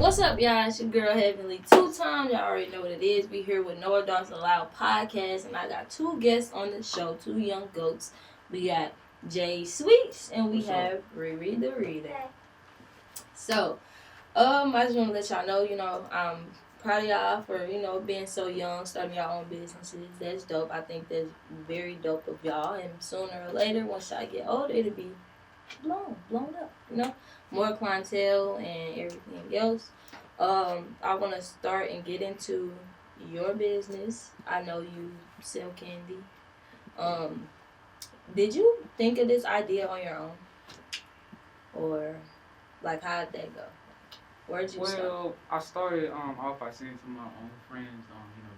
What's up, y'all? It's your girl Heavenly 2 times. Y'all already know what it is. We here with No Adults Allowed podcast, and I got 2 guests on the show, 2 young goats. We got Jay Sweets, and we have Riri the Reader. So, I just want to let y'all know, I'm proud of y'all for, being so young, starting your own businesses. That's dope. I think that's very dope of y'all, and sooner or later, once y'all get older, it'll be blown up, more clientele and everything else. I want to start and get into your business. I know you sell candy. Did you think of this idea on your own? Or, like, how did that go? Where'd you start? Well, I started off by saying to my own friends,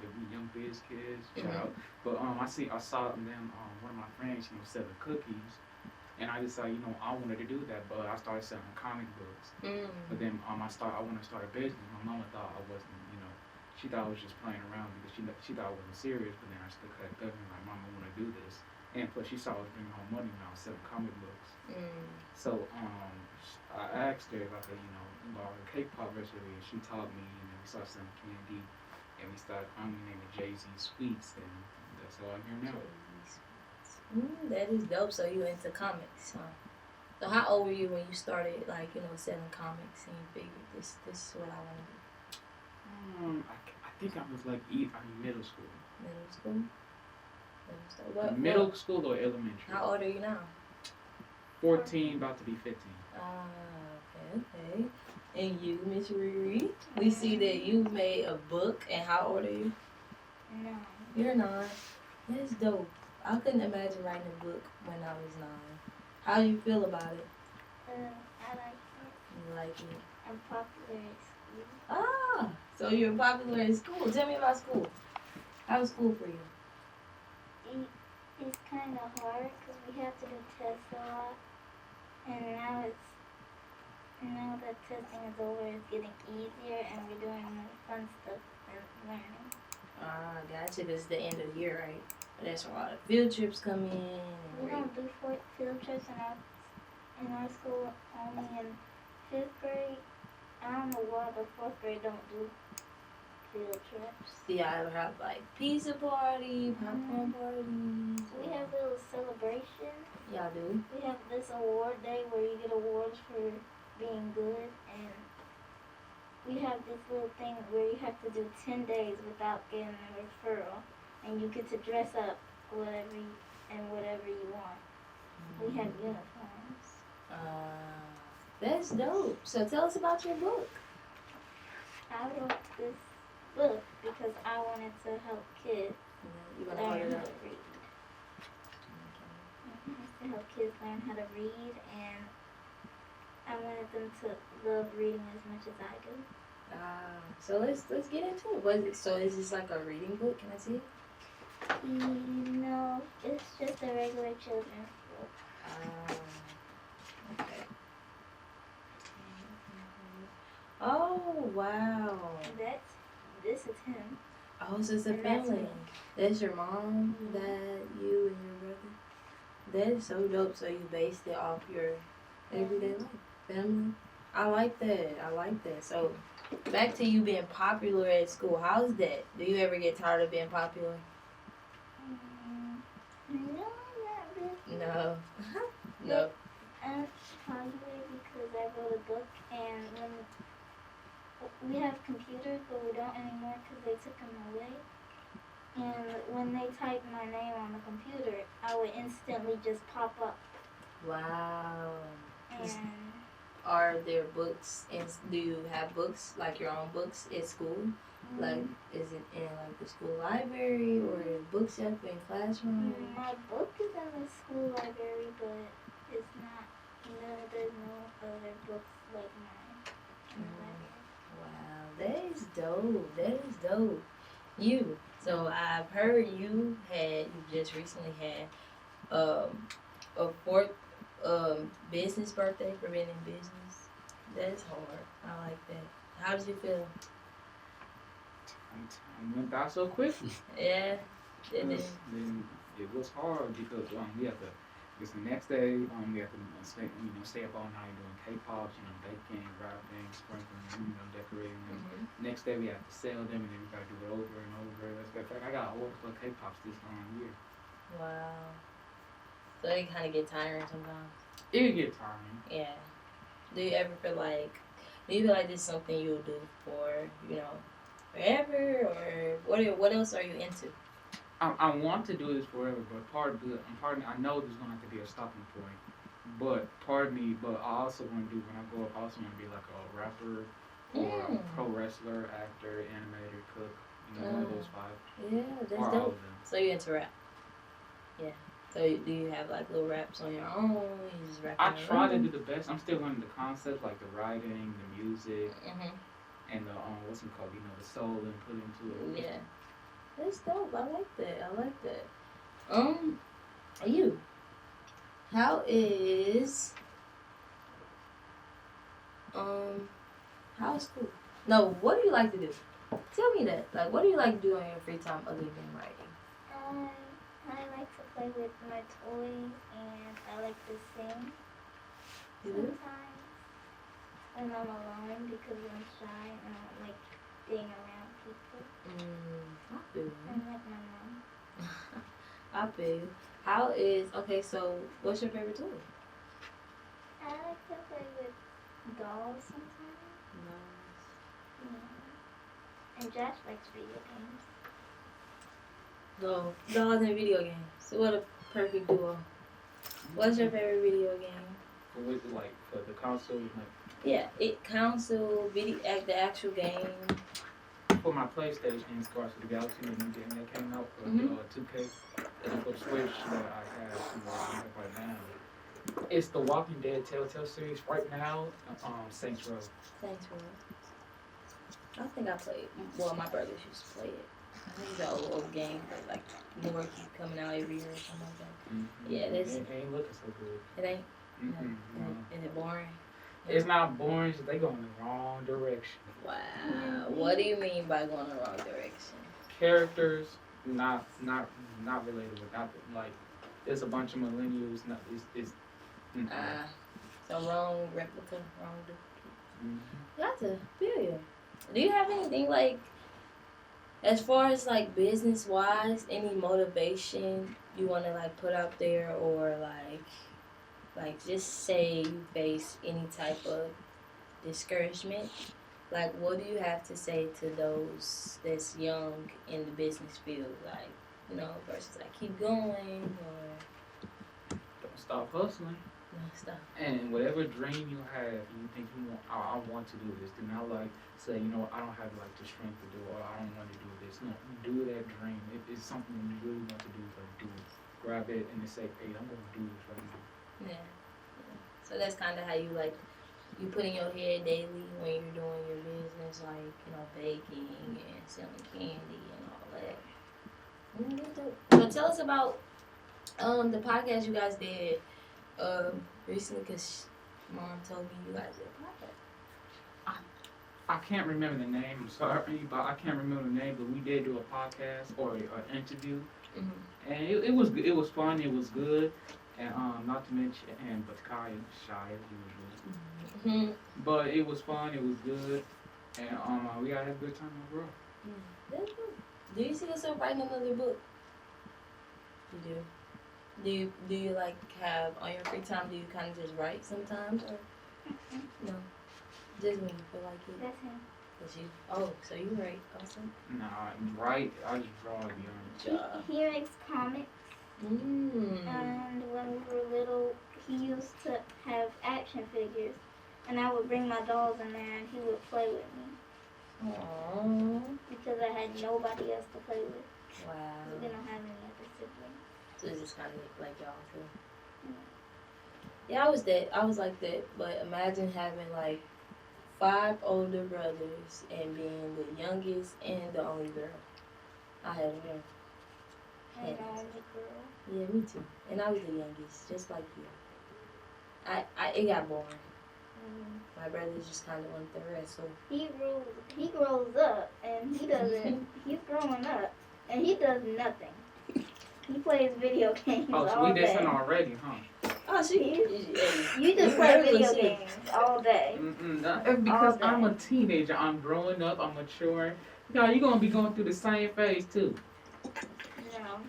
they be Young Biz Kids, shout out. But I saw them, one of my friends, selling cookies. And I decided, I wanted to do that, but I started selling comic books. But then I wanted to start a business. My mama thought I wasn't, she thought I was just playing around because she thought I wasn't serious. But then I still kept going, like, Mama, I want to do this. And plus, she saw I was bringing home money when I was selling comic books. So I asked her if I could, borrow a cake pop recipe, and she taught me. And then we started selling candy, and we started. I'm named Jay-Z Sweets, and that's how I'm here now. That is dope. So you into comics, huh? So how old were you when you started, selling comics and you figured this is what I want to do? I think I was like in middle school. Middle school? Middle school or elementary? How old are you now? 14, about to be 15. Okay. And you, Miss Riri, we see that you made a book. And how old are you? 9. You're 9. That's dope. I couldn't imagine writing a book when I was 9. How do you feel about it? I like it. You like it? I'm popular at school. So you're popular in school. Tell me about school. How was school for you? It's kind of hard because we have to do tests a lot. And now that testing is over, it's getting easier and we're doing more fun stuff and learning. Gotcha. This is the end of the year, right? That's where all the field trips come in. We don't do field trips in our school, only in 5th grade. I don't know why, but 4th grade don't do field trips. Do y'all ever have, like, pizza party, popcorn parties? We have little celebrations. Y'all do? We have this award day where you get awards for being good, and we have this little thing where you have to do 10 days without getting a referral. And you get to dress up whatever you want. We have uniforms. That's dope. So tell us about your book. I wrote this book because I wanted to help kids learn how to read. To help kids learn how to read, and I wanted them to love reading as much as I do. So let's get into it. Is this like a reading book? Can I see it? No, it's just a regular children's book. Okay. Oh, wow. This is him. Oh, so it's a family. That's your mom, dad, you, and your brother. That is so dope. So you based it off your everyday life, family. I like that. So back to you being popular at school. How's that? Do you ever get tired of being popular? No, not really. No. No. I'm popular because I wrote a book, and when we have computers, but we don't anymore because they took them away. And when they type my name on the computer, I would instantly just pop up. Wow. And are there books, and do you have books, like your own books at school? Like, is it in like the school library or bookshelf in classroom? My book is in the school library, but it's not. There's no other books like mine in the library. Wow, that is dope. You. So I've heard you just recently had a 4th business birthday for being in business. That's hard. I like that. How did you feel? Time went by so quickly. Yeah. Then it was hard because we have to. Because the next day we have to stay up all night doing K-pops, baking, rapping, sprinkling them, decorating them. Next day we have to sell them, and then we gotta do it over and over. In fact, I got overflow cake pops this year. Wow. So they kind of get tiring sometimes. It get tiring. Yeah. Do you ever feel like this is something you'll do for forever, or what else are you into? I want to do this forever, but part of me, I know there's gonna have to be a stopping point. But I also want to do, when I grow up, I also want to be like a rapper or a pro wrestler, actor, animator, cook. One of those 5. Yeah, that's or dope. all of them. So you into rap? Yeah. So do you have like little raps on your own? You just rap? I try to do the best. I'm still learning the concepts, like the writing, the music, and the what's it called? The soul and put into it. Yeah. That's dope. I like that. You. How's school? No, what do you like to do? Tell me that. Like, what do you like to do on your free time other than writing? I like to play with my toys, and I like to sing. Sometimes when I'm alone because I'm shy and I don't like being around people. I feel you. I'm like my mom. I feel you. So what's your favorite toy? I like to play with dolls sometimes. Nice. Yeah. And Josh likes video games. No, dolls and video games. So what a perfect duo. What's your favorite video game? For the console, Yeah, console, video, the actual game. For my PlayStation, it's Guardians of the Galaxy, the new game that came out for 2K. And for Switch that I have right now, it's the Walking Dead Telltale series. Right now, Saints Row. Saints Row. I think I played. Well, my brothers used to play it. I think it's an old game, but like more keep coming out every year or something like that. Yeah, it ain't looking so good. It ain't. No. Is it boring? It's not boring. They go in the wrong direction. Wow. What do you mean by going in the wrong direction? Characters not related with nothing. Like, there's a bunch of millennials. So wrong replica, wrong duplicate. Gotcha. Feel you. Do you have anything like, as far as like business wise, any motivation you want to like put out there, or like just say you face any type of discouragement? Like, what do you have to say to those that's young in the business field? Like, versus like keep going, or don't stop hustling. Don't stop. And whatever dream you have, you think you want, I want to do this. Do not like say, I don't have like the strength to do it, or I don't want to do this. No, do that dream. If it's something you really want to do, like do it. Grab it and say, hey, I'm gonna do this right now. Yeah. So that's kind of how you like, you put in your head daily when you're doing your business, like, baking and selling candy and all that. So tell us about the podcast you guys did recently, because Mom told me you guys did a podcast. I can't remember the name, I'm sorry, but I can't remember the name, but we did do a podcast or an interview. And it was fun, it was good. And not to mention, but Kai is shy as usual. But it was fun, it was good, and we gotta have a good time overall. That's good. Do you see yourself writing another book? You do. Do you like have on your free time? Do you kind of just write sometimes, or no? Just when you feel like it. That's him. That's you. Oh, so you write also? Nah, I just draw, to be honest. He makes comics. And when we were little, he used to have action figures, and I would bring my dolls in there, and he would play with me. Aww. Because I had nobody else to play with. Wow. We don't have any other siblings. So it's just kind of like y'all too. Yeah, I was like that, but imagine having like 5 older brothers and being the youngest and the only girl. I had one. And I was a girl. Yeah, me too. And I was the youngest, just like you. It got boring. My brothers just kind of went the rest. So he grows up, and he doesn't. He's growing up, and he does nothing. He plays video games all day. Oh, so we dissing already, huh? Oh, You just play video games all day. Because I'm a teenager. I'm growing up. I'm maturing. You're gonna be going through the same phase too. No.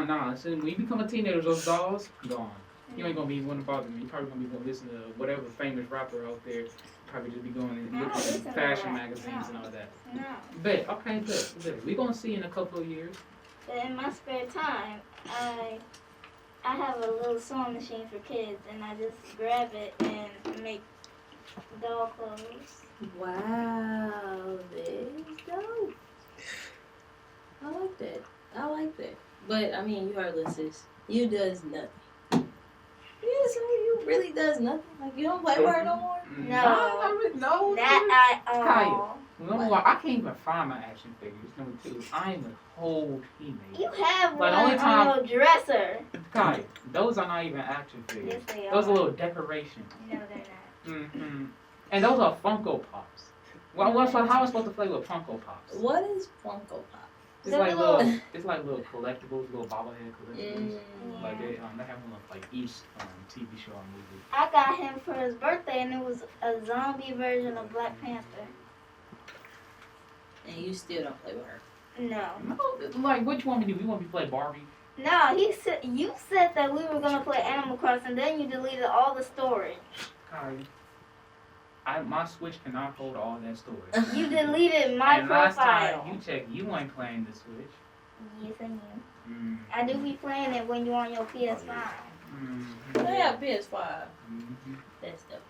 Nah. So when you become a teenager, those dolls gone. You ain't gonna be one to bother me. You probably gonna be gonna listen to whatever famous rapper out there. Probably just be going and looking at fashion magazines and all that. No. Bet. Okay. Bet. We gonna see in a couple of years. But in my spare time, I have a little sewing machine for kids, and I just grab it and make doll clothes. Wow, that's dope. I like that. But I mean, you heard this, sis. You does nothing. Yeah, so you really does nothing. Like you don't play with her no more. No. I can't even find my action figures. Number two, I am a whole teenager. You have Like, one on your dresser. Kai, those are not even action figures. Yes, they are. Those are little decorations. No, they're not. And those are Funko Pops. Well, how am I supposed to play with Funko Pops? What is Funko Pop? It's like little collectibles, little bobblehead collectibles. Yeah. Like they have one of like each TV show or movie. I got him for his birthday, and it was a zombie version of Black Panther. And you still don't play with her? No. Like, what you want me to do? You want me to play Barbie? No, you said that we were gonna play Animal Crossing, then you deleted all the storage. My Switch cannot hold all that storage. You deleted my and profile. last time you checked, you ain't playing the Switch. Yes, I am. I do be playing it when you're on your PS5. I have PS5. That's dope.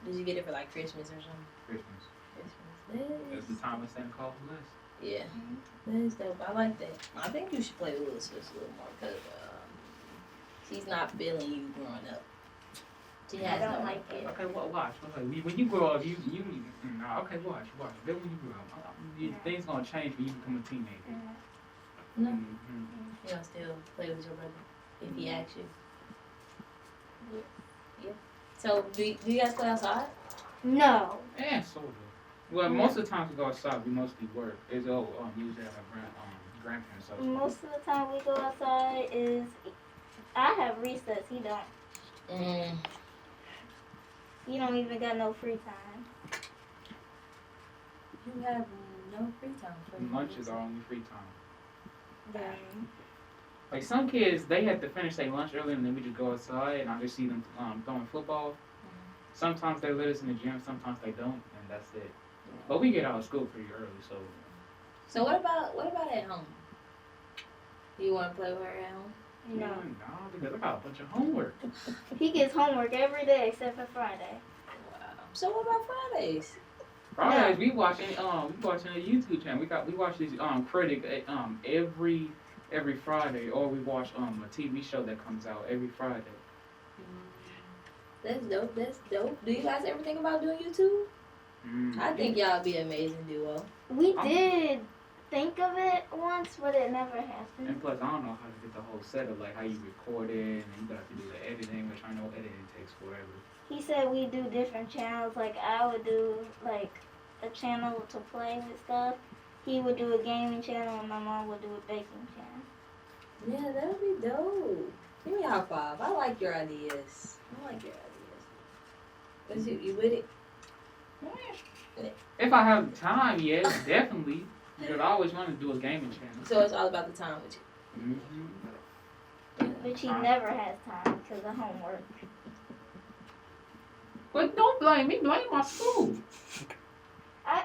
Did you get it for like Christmas or something? Christmas. That's the time I Santa Claus bless. Yeah, that's dope. I like that. I think you should play with little sis a little more because she's not feeling you growing up. She has I don't no like it. Okay, well, watch. Okay, when you grow up, okay, watch. Then when you grow up, things gonna change when you become a teenager. No. You gonna still play with your brother if he asks you? Yeah. So do you guys play outside? No. Yeah, sort of. Well, most of the times we go outside, we mostly work. It's usually at our grandparents' house. Most of the time we go outside is I have recess. He don't. You don't even got no free time. You have no free time. Lunch is our only free time. Then Like some kids, they have to finish their lunch early and then we just go outside and I just see them throwing football. Sometimes they let us in the gym, sometimes they don't, and that's it. But we get out of school pretty early, so. So what about at home? You want to play with her at home? no. No, because I got a bunch of homework. He gets homework every day except for Friday. Wow. So what about Fridays? Fridays we watching a YouTube channel. We watch this critic every Friday, or we watch a TV show that comes out every Friday. That's dope. Do you guys ever think about doing YouTube? I think y'all be an amazing duo. We did think of it once, but it never happened. And plus, I don't know how to get the whole setup, like how you record it, and you got to do the editing, which I know editing takes forever. He said we do different channels. Like I would do like a channel to play with stuff. He would do a gaming channel, and my mom would do a baking channel. Yeah, that would be dope. Give me a high five. I like your ideas. You with it? If I have time, yes, definitely. Because I always wanted to do a gaming channel. So it's all about the time with you. But he never has time because of homework. But don't blame me. Blame my school.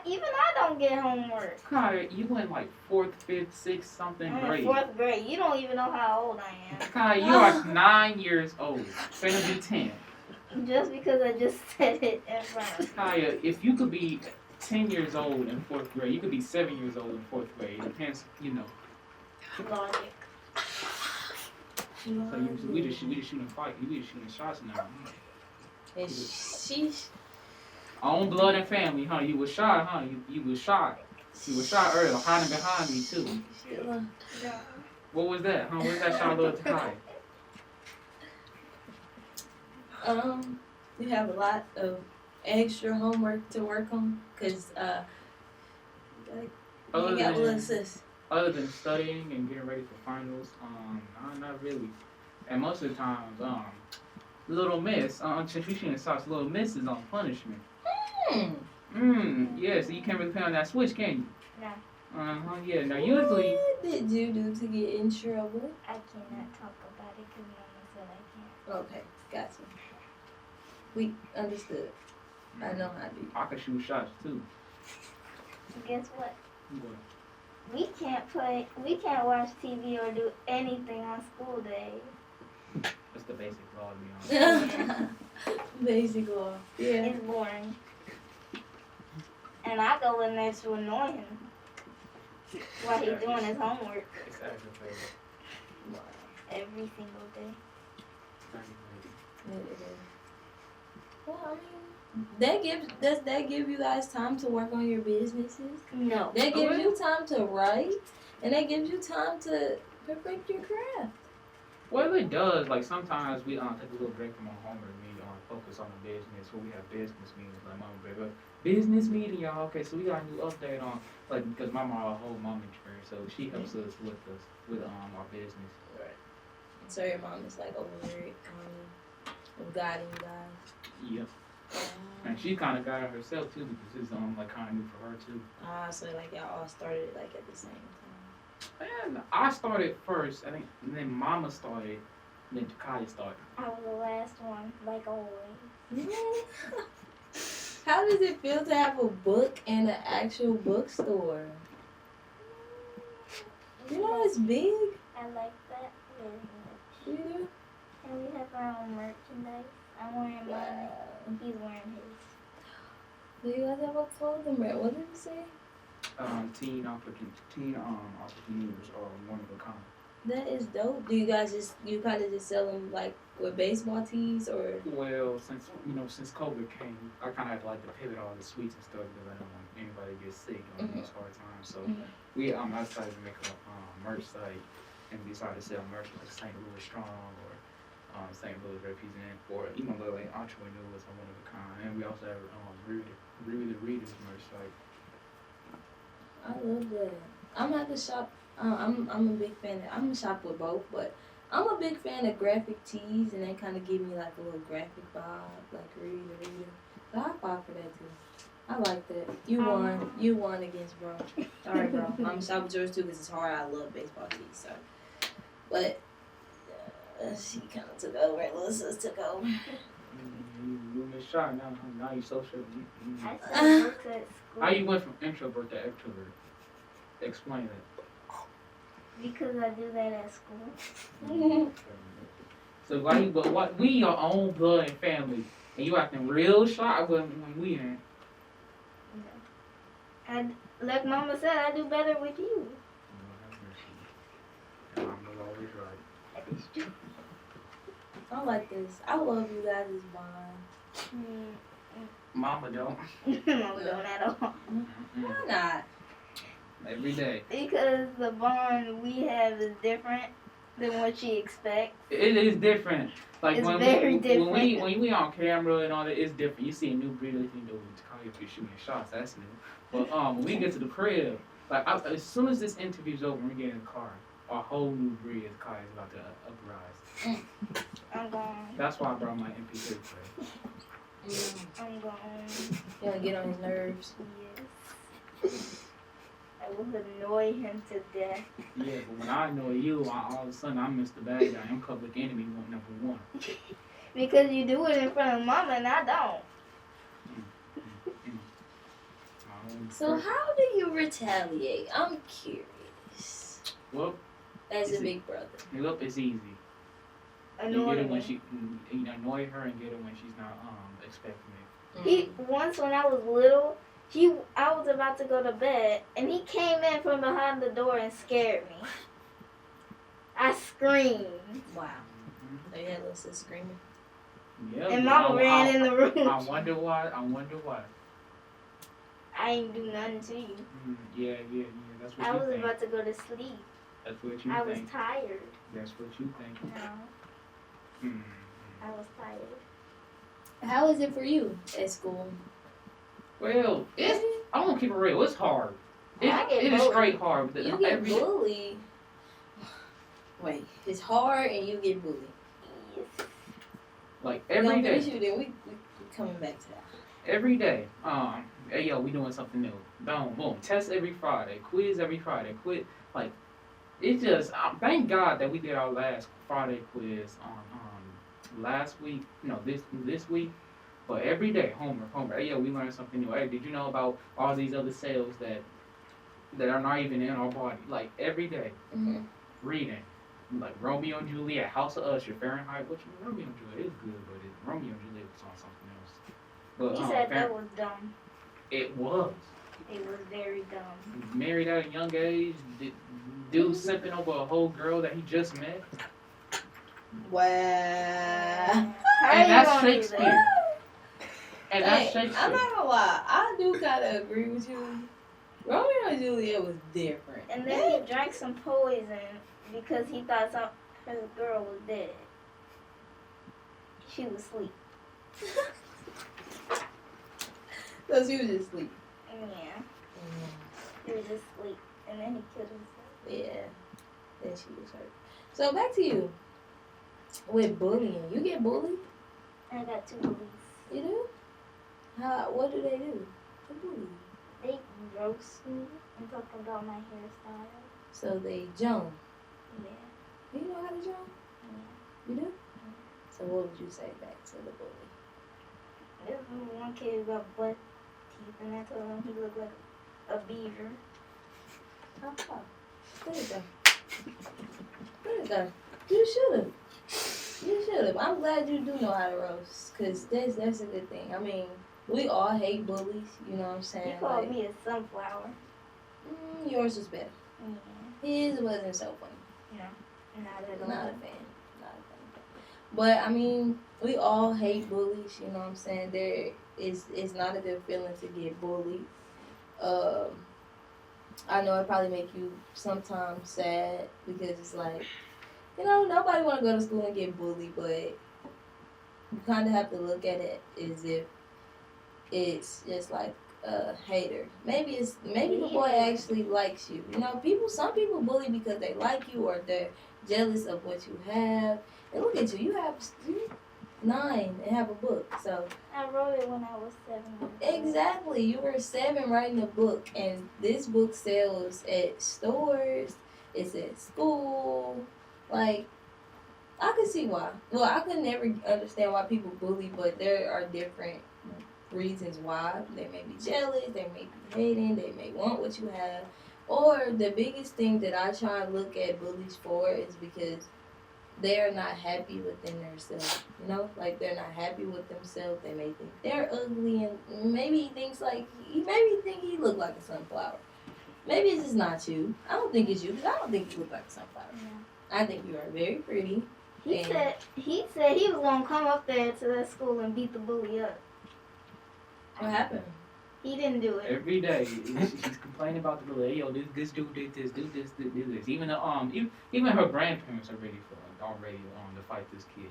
Even I don't get homework. Kai, you in like 4th, 5th, 6th, something I'm grade. in 4th grade. You don't even know how old I am. Kai, you are 9 years old. Finna be 10. Just because I just said it in front of Kaya, if you could be 10 years old in 4th grade, you could be 7 years old in 4th grade. It depends, logic. So we just shooting fight. We just shooting shots now. And sheesh. Own blood and family, huh? You was shot, huh? You was shot. You was shot earlier, hiding behind me too. What was that, huh? What was that shot little Kai? You have a lot of extra homework to work on because you got little sis. Other than studying and getting ready for finals, not really. And most of the times, Little Miss, since we shooting shots, Little Miss is on punishment. Yeah, so you can't really play on that switch, can you? No. Yeah. Now usually. What did you do to get in trouble? I cannot talk about it because Mama said I can't. Okay, gotcha. We understood. I know how to do. I can shoot shots too. Guess what? What? We can't watch TV or do anything on school days. That's the basic law, to be honest. Basic law. Yeah. It's boring. And I go in there to annoy him while he's doing his homework It's aggravating. every single day. Well, I mean, does that give you guys time to work on your businesses? No. That gives you time to write, and that gives you time to perfect your craft. Well, it does. Like sometimes we take a little break from our homework and we focus on the business. When we have business meetings, like Mama break up business meeting, y'all. Okay, so we got a new update on because Mama a whole mom experience, so she helps us with our business. Right. So your mom is like over there guiding you guys. Yep. And she kind of got it herself too because it's like kind of new for her too. So like y'all all started like at the same time. And I started first, I think, and then Mama started, and then Takaya started. I was the last one, like always. How does it feel to have a book in an actual bookstore? You know it's big. I like that very much. You do? And we have our own merchandise. I'm wearing mine, and he's wearing his. Do you guys have a clothing brand? What did you say? Teen entrepreneurs are one of a kind. That is dope. Do you guys you kind of just sell them like with baseball tees or? Well, since COVID came, I kind of had to like to pivot all the sweets and stuff because I don't want anybody to get sick on these hard times. So we I decided to make a merch site and we decided to sell merch like St. Louis Strong or St. Louis Represent or even like entrepreneurs are one of a kind. And we also have Read the Readers merch site. I love that. I'm gonna have to shop. I'm a big fan. I'm gonna shop with both, but I'm a big fan of graphic tees, and they kind of give me like a little graphic vibe, like Read the Reader. But I fought for that too. I like that. You won. You won against bro. Sorry, bro. I'm gonna shop with yours too because it's hard. I love baseball tees, so. But she kind of took over. Little sis took over. You Miss Shy now you social. I still work at school. How you went from introvert to extrovert? Explain that. Because I do that at school. So what we your own blood and family, and you acting real shy when we ain't. And like Mama said, I do better with you. I'm always right. That is true. I like this. I love you guys' bond. Mama don't. Mama don't at all. Why not? Every day. Because the bond we have is different than what she expects. It is different. Like It's when very different. when we on camera and all that, it's different. You see a new breed, you know, Takaya be shooting shots. That's new. But when we get to the crib, like as soon as this interview's over, we get in the car. A whole new breed of Kai is about to uprise. I'm gone. That's why I brought my MP3 player. I'm gone. You want to get on his nerves? Yes. I will annoy him to death. Yeah, but when I annoy you, all of a sudden I'm Mr. Bad Guy. I'm public enemy #1. Because you do it in front of Mama and I don't. So how do you retaliate? I'm curious. Well, as a big brother. Look, it's easy. You get it when you annoy her and get it when she's not expecting it. Once when I was little, I was about to go to bed and he came in from behind the door and scared me. I screamed. Wow. So you had little sis screaming. Yeah. And Mama ran in the room. I wonder why. I ain't do nothing to you. Yeah. That's what I you was think. about to go to sleep. That's what you I think. was tired. That's what you think. No. I was tired. How is it for you at school? Well, I'm gonna keep it real. It's hard. It is bullied. straight hard. You get bullied. Wait, it's hard and you get bullied. Yes. Like every day. We coming back to that. Every day. Hey yo, we doing something new. Boom, boom. Test every Friday. Quiz every Friday. Quit. Like it's just. Thank God that we did our last Friday quiz on last week. No, this week. But every day, homework. Hey yo, we learned something new. Hey, did you know about all these other cells that are not even in our body? Like every day, reading. Like Romeo and Juliet, House of Usher, Fahrenheit. Which Romeo and Juliet is good, but Romeo and Juliet was on something else. But He said that was dumb. It was. It was very dumb. Married at a young age, dude simping over a whole girl that he just met. Wow. And that's Shakespeare. And that's Shakespeare. I'm not gonna lie, I do kinda agree with you. Romeo and Juliet was different. And then he drank some poison because he thought his girl was dead. She was asleep. So she was just asleep. Yeah. He was just asleep. And then he killed himself. Yeah. Then she was hurt. So back to you. With bullying. You get bullied? I got 2 bullies. You do? What do? They bully you? They roast me and talk about my hairstyle. So they jump. Yeah. You know how to jump? Yeah. You do? So what would you say back to the bully? This one kid got butt teeth, and I told him he looked like a beaver. Oh, there you go. There you go. You should have. I'm glad you do know how to roast, because that's a good thing. I mean, we all hate bullies, you know what I'm saying? He called me a sunflower. Yours was better. Yeah. His wasn't so funny. No, not at all. Not a fan. But I mean, we all hate bullies. You know what I'm saying? It's not a good feeling to get bullied. I know it probably make you sometimes sad because it's like, you know, nobody want to go to school and get bullied, but you kind of have to look at it as if it's just like a hater. Maybe the boy actually likes you. You know, some people bully because they like you or they're jealous of what you have. And look at you, you have 9 and have a book. So I wrote it when I was 7. exactly, you were 7 writing a book, and this book sells at stores. It's at school. Like, I could see why. Well, I could never understand why people bully, but there are different reasons why. They may be jealous, they may be hating, they may want what you have. Or the biggest thing that I try and look at bullies for is because they are not happy within themselves. You know, like they're not happy with themselves. They may think they're ugly, and maybe he thinks like he look like a sunflower. Maybe it's just not you. I don't think it's you because I don't think you look like a sunflower. Yeah. I think you are very pretty. He said he was gonna come up there to that school and beat the bully up. What happened? He didn't do it. Every day, she's complaining about the bully. Hey, yo, this dude did this, do this. Even her grandparents are ready to fight this kid.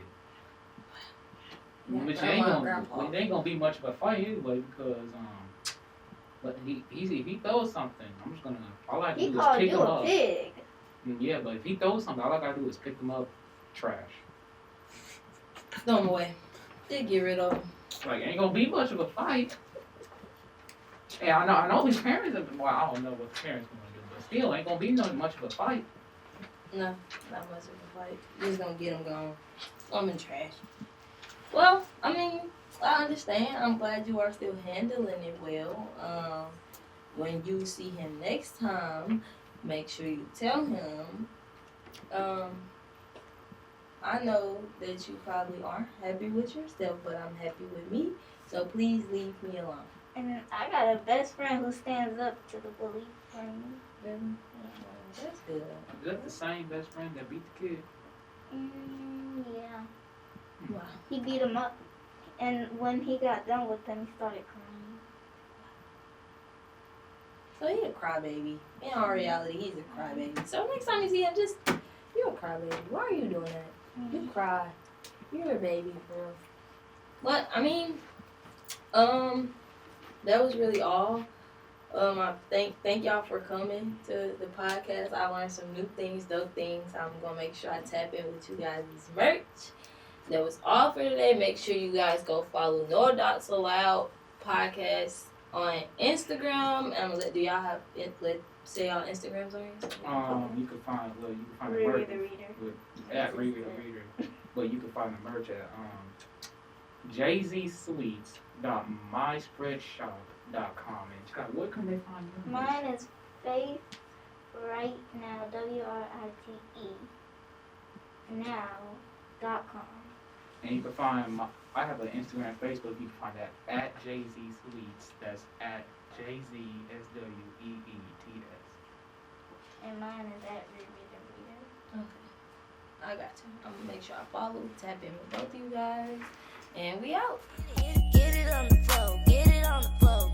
Yeah, Which it ain't gonna be much of a fight anyway because but if he throws something, I'm just gonna all I do is pick him up. Pig. Yeah, but if he throws something, all I gotta do is pick him up. Trash. Throw him away. They get rid of him. Like ain't gonna be much of a fight. Yeah, I know his parents have been. Well, I don't know what the parents gonna do, but still ain't gonna be much of a fight. No, not much of a fight. You're just gonna get him gone. Throw him in trash. Well, I mean, I understand. I'm glad you are still handling it well. When you see him next time, make sure you tell him. I know that you probably aren't happy with yourself, but I'm happy with me. So please leave me alone. And I got a best friend who stands up to the bully for me. Really? Yeah. That's good. Is that the same best friend that beat the kid? Yeah. Wow. He beat him up, and when he got done with him, he started crying. So he's a crybaby. In all reality, he's a crybaby. So next time you see him, you're a crybaby. Why are you doing that? You cry. You're a baby, girl. But I mean, that was really all. I thank y'all for coming to the podcast. I learned some new things, dope things. I'm gonna make sure I tap in with you guys' merch. that was all for today. Make sure you guys go follow No Adults Allowed podcast on Instagram. Do y'all have it? Say y'all Instagrams on here. You can find the Riri merch the Reader. at Riri the Reader, but you can find the merch at jzsweets.myspreadshop.com. And Scott, where can they find you? Mine is Faith Right Now, WRITE now.com. And you can find I have an Instagram and Facebook. You can find that at jzsweets. That's at JZSWEETS. And mine is at Riri the Reader. Okay, I got you. I'm gonna make sure I follow, tap in with both of you guys, and we out. Get it on the floor, get it on the floor.